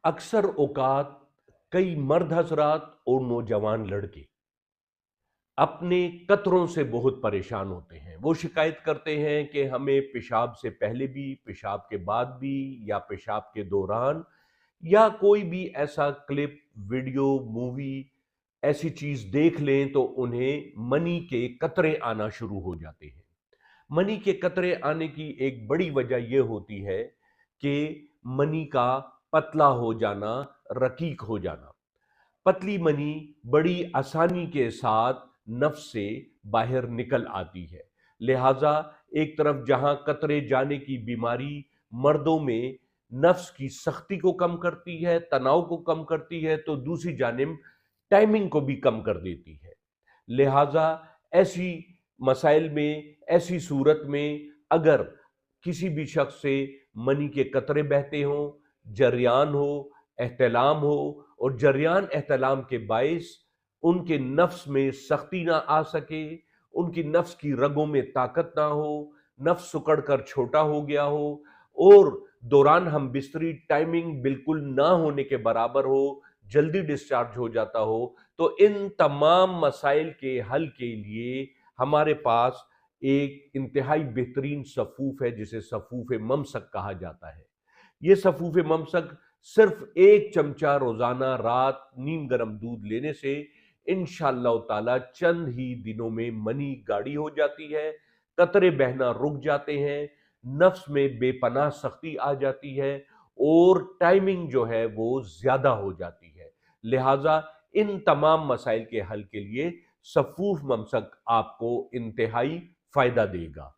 اکثر اوقات کئی مرد حضرات اور نوجوان لڑکے اپنے قطروں سے بہت پریشان ہوتے ہیں۔ وہ شکایت کرتے ہیں کہ ہمیں پیشاب سے پہلے بھی، پیشاب کے بعد بھی، یا پیشاب کے دوران، یا کوئی بھی ایسا کلپ، ویڈیو، مووی، ایسی چیز دیکھ لیں تو انہیں منی کے قطرے آنا شروع ہو جاتے ہیں۔ منی کے قطرے آنے کی ایک بڑی وجہ یہ ہوتی ہے کہ منی کا پتلا ہو جانا، رقیق ہو جانا۔ پتلی منی بڑی آسانی کے ساتھ نفس سے باہر نکل آتی ہے، لہٰذا ایک طرف جہاں قطرے جانے کی بیماری مردوں میں نفس کی سختی کو کم کرتی ہے، تناؤ کو کم کرتی ہے، تو دوسری جانب ٹائمنگ کو بھی کم کر دیتی ہے۔ لہٰذا ایسی مسائل میں، ایسی صورت میں اگر کسی بھی شخص سے منی کے قطرے بہتے ہوں، جریان ہو، احتلام ہو، اور جریان احتلام کے باعث ان کے نفس میں سختی نہ آ سکے، ان کی نفس کی رگوں میں طاقت نہ ہو، نفس سکڑ کر چھوٹا ہو گیا ہو، اور دوران ہم بستری ٹائمنگ بالکل نہ ہونے کے برابر ہو، جلدی ڈسچارج ہو جاتا ہو، تو ان تمام مسائل کے حل کے لیے ہمارے پاس ایک انتہائی بہترین صفوف ہے، جسے صفوف ممسک کہا جاتا ہے۔ یہ صفوف ممسک صرف 1 چمچہ روزانہ رات نیم گرم دودھ لینے سے انشاءاللہ تعالی چند ہی دنوں میں منی گاڑی ہو جاتی ہے، قطرے بہنا رک جاتے ہیں، نفس میں بے پناہ سختی آ جاتی ہے، اور ٹائمنگ جو ہے وہ زیادہ ہو جاتی ہے۔ لہٰذا ان تمام مسائل کے حل کے لیے صفوف ممسک آپ کو انتہائی فائدہ دے گا۔